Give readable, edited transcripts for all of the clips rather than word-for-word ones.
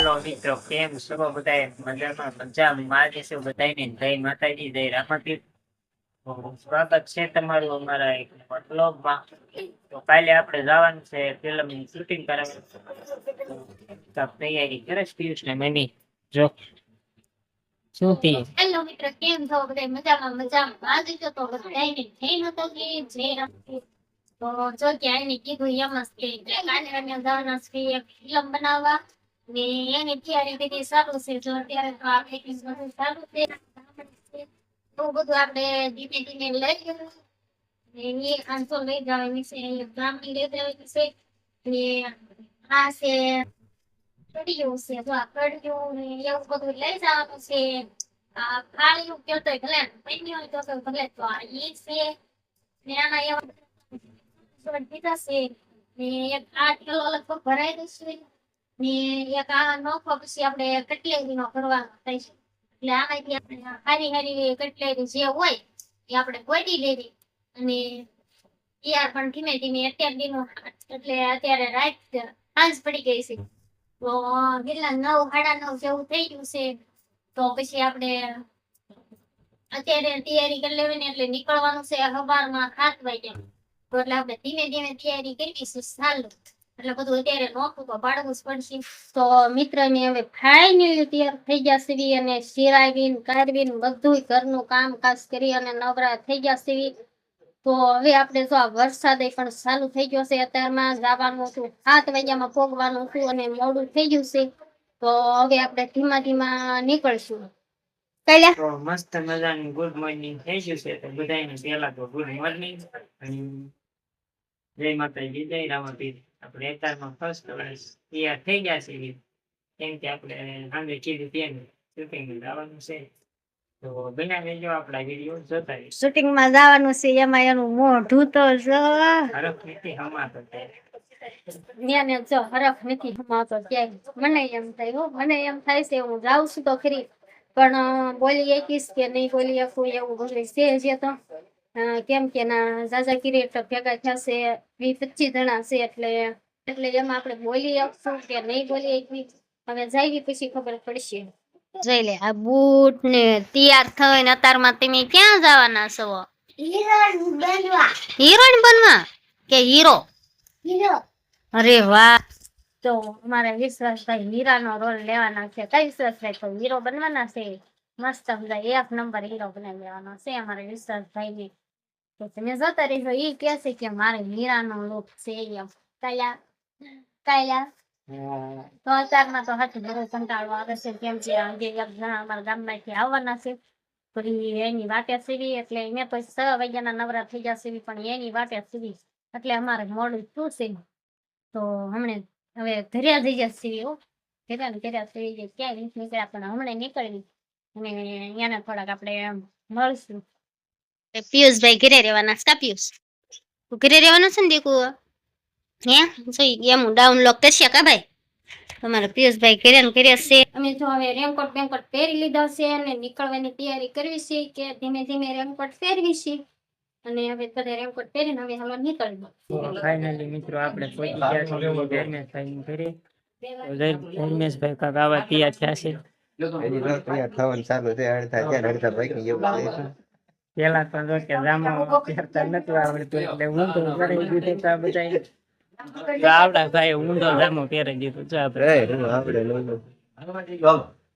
Hello મિત્રો, કેમ છો બધા? મજામાં મજામાં જ છો બધાને. જય માતાજી, જય રામાપીર. તો સ્વાગત છે તમારું અમારા એક બ્લોગમાં. તો કાલે આપણે જવાનું છે ફિલ્મની શૂટિંગ કરાવવાનું. તો તૈયારી કરે છે પિયુષ ને મમ્મી. જો શું થી હેલો મિત્ર, કેમ છો બધા? મજામાં મજામાં. આજે તો બધાને જય માતાજી, જય રામજી. તો જો ક્યાંય કીધું એમ જ કે કાલે અમે જવાના છીએ એક ફિલ્મ બનાવવા ને એની તૈયારી બધી સારું છે. જો અત્યારે તો આપણે બધું સારું છે, તો બધું આપણે ધીમે ધીમે લઈ ગયું ને એ આંસો લઈ જવાની છે, ગામની લઈ જવાની છે ને આ છે કડિયું છે. જો આ કડિયું ને એવું બધું લઈ જવાનું છે. આ ખાળીયું કયો તોય ભલે, પૈની હોય તો ભલે. તો આ ઈ છે ને આના એવા બીજા છે ને એક આ કિલો લગભગ ભરાઈ દઈશું ને એક આ નોખો પછી આપણે કટલેરી નો ભરવાનો થાય છે. એટલે આમાંથી આપણે હારી હારી કટલેરી જે હોય એ આપણે ગોતી લેવી અને યાર પણ ધીમે ધીમે અત્યાર દીનું એટલે અત્યારે રાત સાંજ પડી ગઈ છે. તો કેટલા 9 સાડા 9 જેવું થઈ ગયું છે. તો પછી આપણે અત્યારે તૈયારી કરી લેવી ને એટલે નીકળવાનું છે સવારમાં 7 વાગે. તો એટલે આપણે ધીમે ધીમે તૈયારી કરવી છે. ચાલો એટલે બધું અત્યારે નોખું તો પાડવું જ પડશે. તો મિત્ર મેં હવે ફાઇનલી તૈયાર થઈ ગયા છે અને સિરાવીને કાઢવીને બધું ઘરનું કામકાજ કરી અને નવરા થઈ ગયા છે. તો હવે આપણે જો આ વરસાદ પણ ચાલુ થઈ ગયો છે. અત્યારમાં જવાનું હતું 7 વાગ્યામાં પોગવાનું હતું અને મોડું થઈ ગયું છે. તો હવે આપણે ધીમા ધીમા નીકળશું. તો મસ્ત મજાની ગુડ મોર્નિંગ થઈ ગયું છે. તો બધાને પહેલા તો ગુડ મોર્નિંગ અને જય માતાજી, જય રામાપીર. આપણે અત્યારમાં ફર્સ્ટ ક્લાસ તૈયાર થઈ ગયા છીએ. કેમ કે આપણે સાંજે કીધું તેમ શૂટિંગ જવાનું છે. તો બના લેજો આપણા વિડીયો જોતા રહીશું. શૂટિંગ માં જવાનું છે એમાં એનું મોઢું તો જો હરખ નથી હમાતો ને જો હરખ નથી હમાતો ક્યાંય. મને એમ થાય મને એમ થાય છે હું જાઉં છું તો ખરી પણ બોલી એકીશ કે નહીં બોલી શકું એવું બધું છે. જે તો કેમ કે ના જાજા ક્રિએટર ભેગા થશે 20-25 જણા છે એટલે એમાં આપણે બોલી શકશું કે નહીં બોલી શકવી હવે જાય પછી ખબર પડશે. જોઈ લે આ બૂટ ને તૈયાર થઈને અત્યારમાં તમે ક્યાં જવાના છો? હિરોઈન બનવા કે હીરો? અરે વાહ. તો અમારે વિશ્વાસભાઈ હીરાનો રોલ લેવાનો છે. કઈ વિશ્વાસભાઈ તો હીરો બનવાના છે. મસ્ત બધા 1 નંબર હીરો બનાવી લેવાનો છે અમારે વિશ્વાસભાઈ ને. તો તમે જોતા રહેજો. ઈ કે છે કે મારે હીરાનો લુક છે એમ. કાયા તો અત્યારમાં તો હાથી બહુ કંટાળો આવે છે. કેમ કે આજે એક જણા અમારા ગામમાંથી આવવાના છે તો એની વાટે સીવી એટલે મેં તો 6 વાગ્યાના નવરા થઈ ગયા સીવી પણ એની વાટે સીવી એટલે અમારે મોડું શું છે. તો હમણે હવે ઘર્યા થઈ ગયા સીવી ઘર્યા સીવી ક્યાંય નથી નીકળ્યા પણ હમણાં નીકળવી અને એને થોડાક આપણે મળશું. પિયુષભાઈ ઘરે રહેવાના છે. પિયુષ તું ઘરે રહેવાના છે ને દીકુ? હે જોઈ એમ ડાઉનલોડ કરશે કા ભાઈ? તમારે પિયુષભાઈ ઘરે ને ઘરે છે. અમે જો હવે રેનકોટ બેનકોટ પહેરી લીધા છે અને નીકળવાની તૈયારી કરવી છે કે ધીમે ધીમે રેનકોટ પહેરવી છે અને હવે બધા રેનકોટ પહેરીને હવે હાલો નીકળવું. ફાઇનલી મિત્રો આપણે પહોંચી ગયા છીએ ધર્મેશભાઈની ઘરે. ધર્મેશભાઈ કાંક આવા તૈયાર થયા છે. થવાનું ચાલુ છે. અડધા ભાઈ એવું પેલા તો જો કે જામો પહેરતા નતું આવડતું એટલે ઊંધો કરી દીધું તો આ બધા આવડા ભાઈ ઊંધો જામો પહેરી દીધો. જો આપણે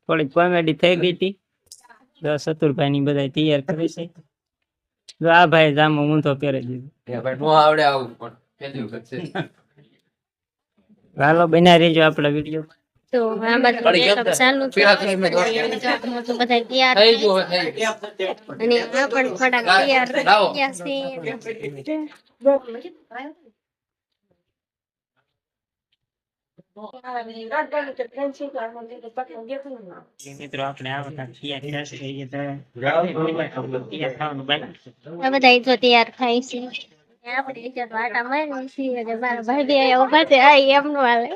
થોડીક કોમેડી થઈ ગઈ હતી. જો સતુરભાઈ ની બધા તૈયાર કરે છે. જો આ ભાઈ જામો ઊંધો પહેરી દીધો. હાલો બના રહેજો આપણા વિડીયો. તો આ બધું મેકઅપ ચાલુ છે તો બધા તૈયાર અને આ પણ થોડાક તૈયાર થઈ ગયા છે. મિત્રો આપણે આ વખત તૈયાર થવાનું બાકી આ બધા તો તૈયાર થાય છે. આપણે ઇજ્જત વાટા મારી છીએ અને મારા ભાઈ ઉભા છે. આ એમનું હાલે.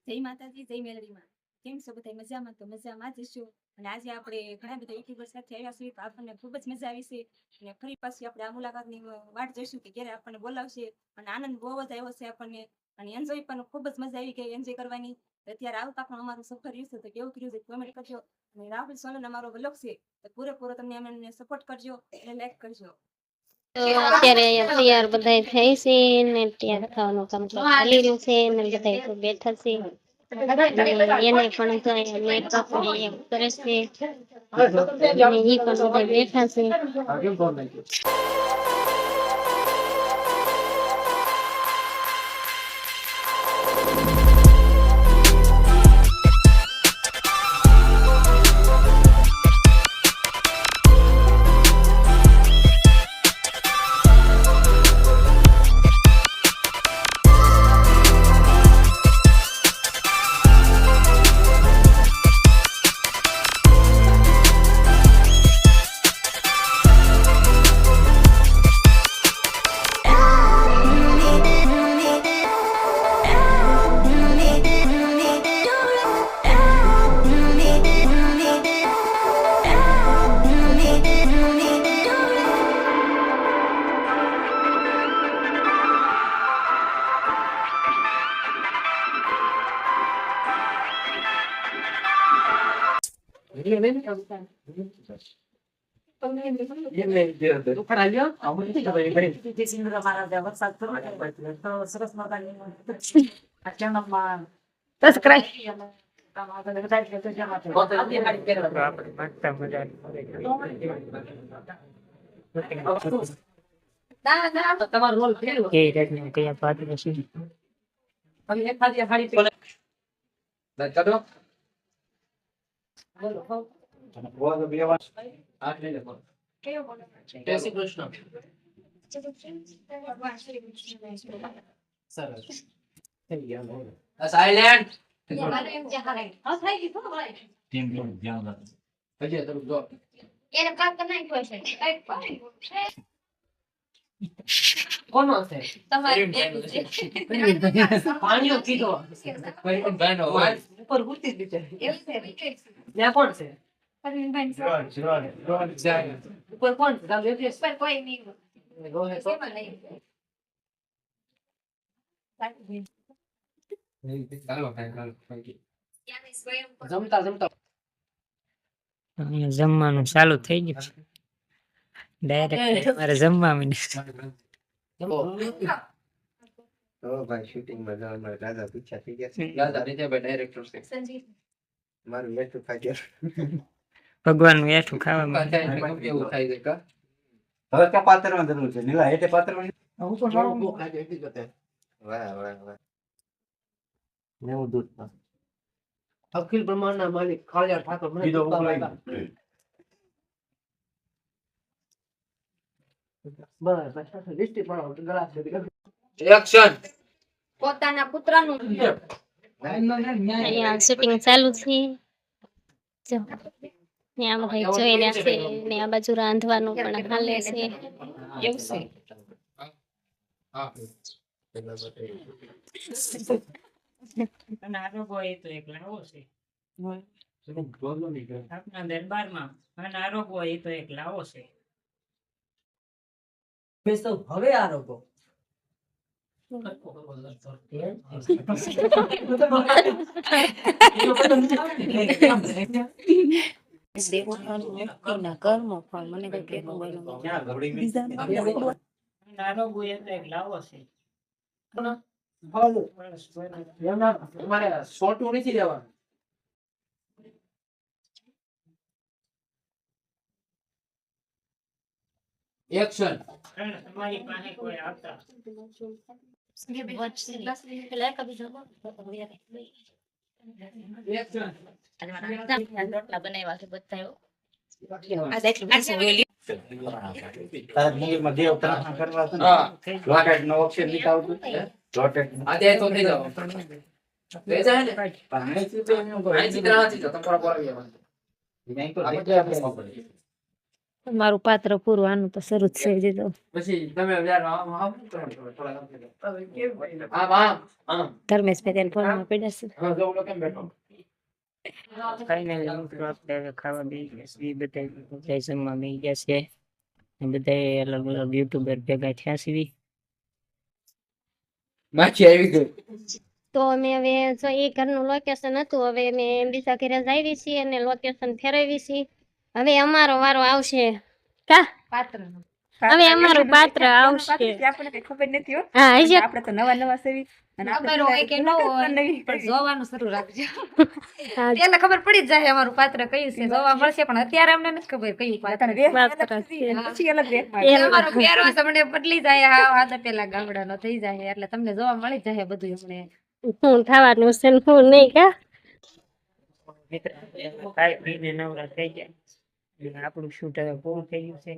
જય માતાજી, જય મેલડીમાં. કેમ છો બધા? મજામાં? તો મજામાં જ છું. અને આજે આપણે ઘણા બધા યુટ્યુબર સાથે આવ્યા છીએ તો આપણને ખૂબ જ મજા આવી છે અને ફરી પાછી આપણે આ મુલાકાતની વાટ જોઈશું કે ક્યારે આપણને બોલાવશે અને આનંદ બહુ જ આવ્યો છે આપણને. અને એન્જોય પણ ખૂબ જ મજા આવી ગઈ એન્જોય કરવાની. અત્યારે આવતા પણ અમારું સફર રહ્યું છે તો કેવું કર્યું છે કોમેન્ટ કરજો. અને રાહુલ સોનલ અમારો વ્લોગ છે તો પૂરેપૂરો તમને અમને સપોર્ટ કરજો અને લાઈક કરજો. તો અત્યારે અહીંયા તૈયાર બધા થઈ છે ને અત્યારે ખાવાનું કામ તો ચાલી રહ્યું છે ને બધા તો બેઠા છે અને એને પણ તો અહીંયા મેકઅપ ને એમ કરે છે અને ઈ પણ બધા બેઠા છે. અહીંયા જમવાનું ચાલુ થઈ ગયું છે. ડાયરેક્ટ મારે જમવા તો ભાઈ શૂટિંગ માં જવા દાદા પીછા થઈ ગયા છે. મારું બેઠું ખાઈ ગયા. ભગવાન નું એઠું ખાવા હવે ક્યાં પાત્રમાં જરૂર છે નીલા હેઠે પાત્રમાં વાહ વાહ વાહ. એવું દૂધ અખિલ બ્રહ્માંડના માલિક કાળિયા ઠાકોર મને કીધો દુખવા ઉકળાઈ લાગ્યા. બસ બસ લિસ્ટી પણ ગ્લાસ એક્શન પોતાના પુત્રનું અહીંયા શૂટિંગ ચાલુ છે. જો ત્યાં બધા જોઈ રહ્યા છે ને આ બાજુ રાંધવાનું પણ હાલે છે. અને આરોગો એ તો એક લાવો છે આપણા દરબારમાં. અને આરોગો એ તો એક લાવો છે. હવે આ રોગો અને આરોગો એ તો એક લાવો છે. તમારે સોટું નથી લેવાનું. એક્શન તમારી પાસે કોઈ આવતા તારા મંદિરમાં દેવ પ્રાર્થના કરવા છે ને લોટેટ નો અક્ષર લીધા આવતું લોટેટ આજે તો થઈ જાવ થઈ જાય ને પાણીથી તો એમ કોઈ આઈ ચિત્ર નથી તો તમારા પર આવી જવાનું. નહીં તો જગ્યા આપવામાં પડે. મારું પાત્ર પૂરું આનું તો શરૂ જ થઈ દીધું. પછી તમે યાર આમ થોડા આમ ધર્મેશ ભાઈ ફોનમાં પડ્યા છે. હા જો ઓલો કેમ બેઠો ફાઇનલી મિત્રો આપણે હવે ખાવા બેસી ગયા છીએ. બધા જમવા બેસી ગયા છે. બધા અલગ અલગ યુટ્યુબર ભેગા થયા છે. માછી આવી ગઈ તો અમે હવે જો એ ઘરનું લોકેશન હતું, હવે અમે બીજા ઘરે જાવી છીએ અને લોકેશન ફેરવી છીએ. હવે અમારો વારો આવશે. કા હવે અમારું પાત્ર આવશે. આપણને કઈ ખબર નથી હો. હા હજી આપણે તો નવા નવા સેવી અને આપણે ખબર હોય કે ન હોય, નવી પણ જોવાનું શરૂ રાખજો. હા, પેલા ખબર પડી જ જાય અમારું પાત્ર કયું છે, જોવા મળશે, પણ અત્યારે અમને નથી ખબર કયું પાત્ર. તને વેહ પાત્ર અલગ છે. થતી, પછી અલગ વેહ માં. પેલા અમારો પહેરવેશ અમને બદલી જાય, હાવ હાથે પેલા ગામડાનો થઈ જાય, એટલે તમને જોવા મળી જ જાય બધું અમને. શું થવાનું છે ને શું નહીં કા મિત્ર ખાઈ પીને નવરા થઈ જાય અને આપણું શૂટ હવે પૂરું થઈ ગયું છે.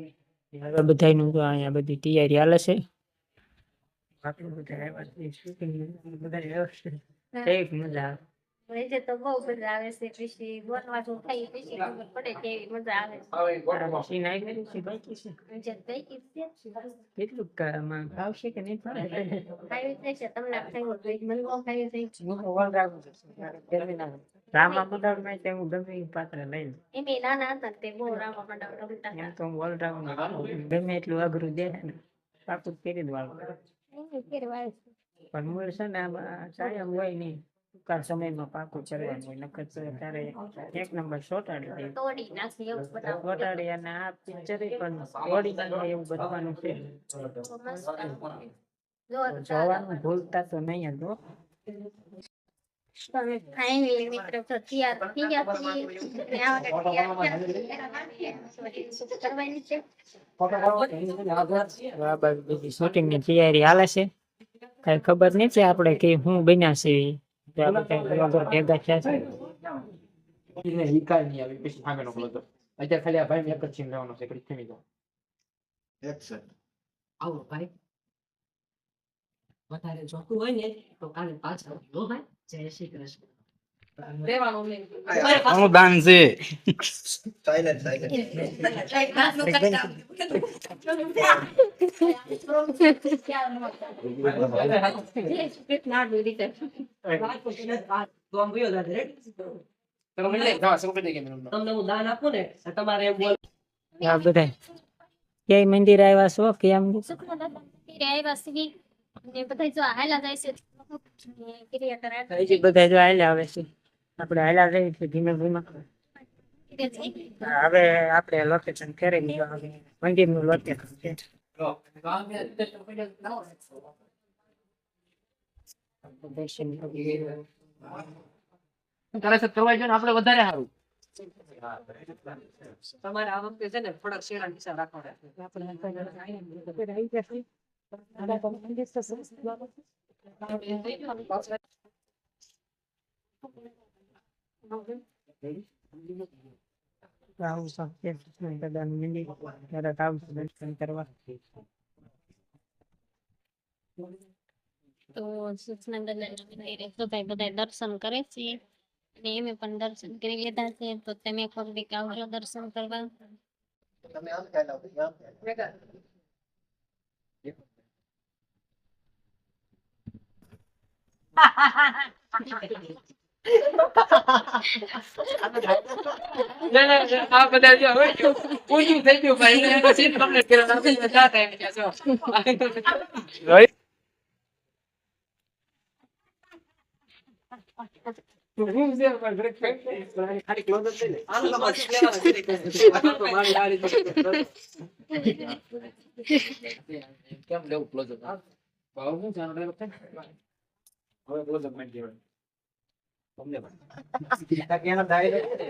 હવે બધાયનું તો અહીંયા બધી તૈયારી હાલે છે. આપણું બધા આવ્યા છે શૂટિંગ બધા વ્યવસ્થિત એક મજા આવે. વૈસે તો બહુ મજા આવે છે. પછી બોલવાનું થાય પછી ખબર પડે કેવી મજા આવે છે. સીન આવી ગયું છે બાકી છે જે કઈ કીધું કેટલું કામમાં આવશે કે નહીં ફાવે? ખાવી જશે તમને ખાવું જોઈએ, મને બહુ ખાવી જાય. રામા મંડળમાં તે હું ગમે એ પાત્ર લઈ લઉં. એમ નાના હતા ને તે બહુ રામા મંડળ રમતા એમ હતા. તો હું ઓલરાઉન્ડર ગમે એટલું અઘરું દે ને પાકું જ કરી દેવાનું. એમ ફેરવાય છે. પણ મૂળ છે ને આમાં કાયમ હોય નહીં, ટૂંકા સમયમાં પાકું ચડવાનું હોય. નકર તો ત્યારે એક નંબર સોટાડી દે. તોડી નાખી એવું બનાવવું. સોટાડી અને આ પિક્ચર પણ તોડી નાખે એવું બનવાનું છે. તો મસ્ત આવે. જોરદાર. જોવાનું ભૂલતા તો નહીં જ હો. તમે finally મિત્રો તો તૈયાર થઈ ગયા છીએ. અને આ વખતે તૈયાર થયા કરવાની છે. આ બાજુ બધી શૂટિંગ ની તૈયારી હાલે છે. કઈ ખબર નથી આપણે કે હું બન્યા છે ઈ. તો આ બધા લોકો ભેગા થયા છે. એને ઈ કાંઈ નહીં આવે પછી સામેનો ક્લોઝ અત્યારે ખાલી આ ભાઈ એક જ સીન લેવાનો છે ઘડીક થમી જાઓ આવો ભાઈ વધારે જોતું હોય ને તો કાલે પાછા આવજો હો ભાઈ. જય શ્રી કૃષ્ણ. રહેવાનું નહીં. અનુદાન છે સાયલેન્ટ તો આમ ગયો દાદા રેડી. તમે મને લઈ જાઓ શરૂ કરી દઈએ મેં તમને હું દાન આપું ને તો તમારે એમ બોલ આ બધા ક્યાંય મંદિર આવ્યા છો કેમ? સુખના મંદિરે આવ્યા છીએ. અને બધા જો હાલા જાય છે. અને ક્રિયા કરાવે હજી બધા જો હાલ્યા આવે છે. આપણે હાલ્યા જઈએ છીએ ધીમે ધીમે. છે. હવે આપણે લોકેશન ફેરવી લીધું. હવે મંદિરનું લોકેશન છે. દર્શન કરી. તારે સાથે કરવા જો ને આપણે વધારે સારું તમારે આ વખતે છે ને થોડાક શેડા નિશા રાખવાના છે. આપણે આવી જશે. આવું છે કૃષ્ણ દાદાનું મંદિર. ક્યારેક આવશું દર્શન કરવા. તો સુખનંદનના મંદિરે તો ભાઈ બધા દર્શન કરે છે. અને એમે પણ દર્શન કરી લીધા છે. તો તમે કોક દી આવજો દર્શન કરવા. તમે આમ ખ્યાલ આપો આમ ખ્યાલ. આ બધા જો હવે પૂછ્યું થઈ ગયું ભાઈ એનો સીન કમ્પ્લીટ કર્યો આપણે બધા ટાઈમ ક્યાં છો રૂમ છે પણ બ્રેક ખાલી ક્લોઝ જ લે આનું તો પાછું લેવાનું છે. આનું તો મારી આ રીતે કેમ લેવું ક્લોઝ ભાવ શું જાણો લેવો છે હવે ક્લોઝ માં દેવાનું તમને કેનો ડાયરેક્ટ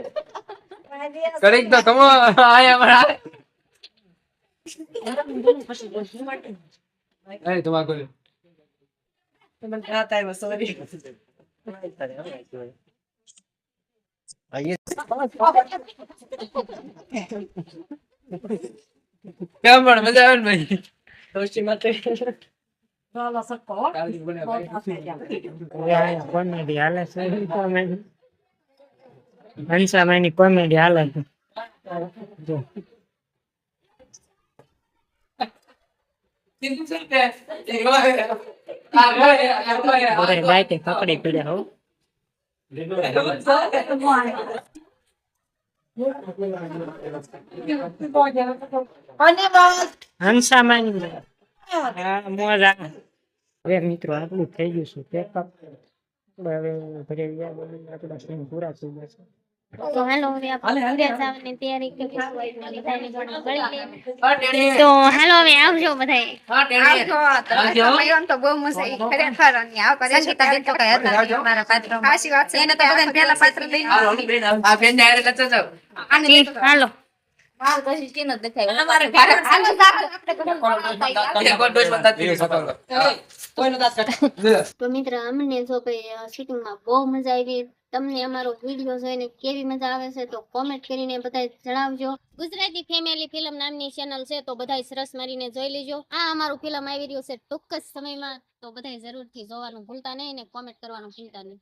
કરેક્ટ તો તમો આયા મારા એ તમા કોલ મને આ ટાઈમ સોરી કેમ પણ મજા આવે ને ભાઈ દોસ્તી માટે ચાલો સક્કો કાલી બને ભાઈ કોમેડી હાલે છે. હંસામાની કોમેડી હાલે છે. જો બધા બાઈકે પકડી પડ્યા હો. હંસામાની મોજ આવે. હવે મિત્રો આપણું થઈ ગયું છે પેકઅપ હવે ઘરે ગયા આપણા સીન પૂરા થઈ ગયા છે તો હાલો હવે આપણે ઘરે જવાની તૈયારી કરીશું બધાને પણ મળી લઈએ. હા ટેણી તો હાલો હવે આવજો બધાય. હા ટેણી તો બહુ મજા આવી ખરેખર અને સંગીતા બેન તો કઈ હતા નહીં મારા પાત્રમાં. સાચી વાત છે એને તો બધાને પહેલા પાત્ર દઈ આ રોલી બેન આ બેન ડાયરે લચો જાવ હાલો મારું તો હજી ચીન જ દેખાય અમારે ઘરે હાલો આપણે કોઈ ડોસ બતાતી કોઈનો દાસ કાઢ તો મિત્ર અમને જો કઈ શૂટિંગમાં બહુ મજા આવી તમને અમારો વિડીયો જોઈને કેવી મજા આવે છે તો કોમેન્ટ કરીને બધા જણાવજો. ગુજરાતી ફેમિલી ફિલ્મ નામની ચેનલ છે તો બધા સરસ મારીને જોઈ લેજો. આ અમારું ફિલ્મ આવી રહ્યું છે ટૂંક જ સમયમાં તો બધા જરૂરથી જોવાનું ભૂલતા નહીં ને કોમેન્ટ કરવાનું ભૂલતા નહીં.